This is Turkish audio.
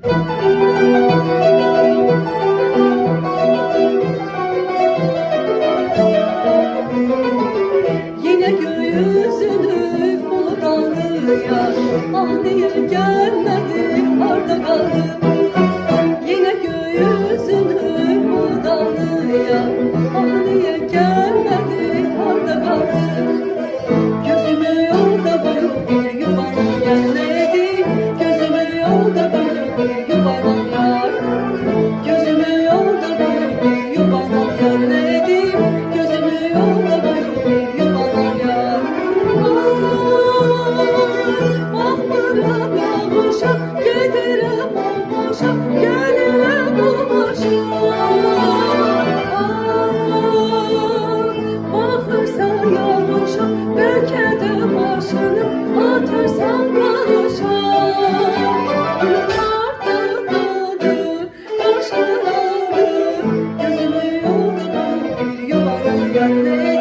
Yine göğsünü bulut aldı ya, ah niye gelmedi orada kaldı. Yine göğsünü bulut aldı ya, ah niye gelmedi orada kaldı. Gözümü yolda bulup bir yuvadan gelmedi, gözümü yolda bulup bir yuvadan yar. Gözümü yolda bulup bir yuvadan gelmedi, gözümü yolda bulup bir yuvadan yar. Ah bırak yağışa, gelirim olmaşa, gelirim olmaşa. Bakırsa yağışa, belki de başını atırsan yağışa. Artık kaldı, başını aldı, gözümü yolda bulup bir yuvadan gelmedi.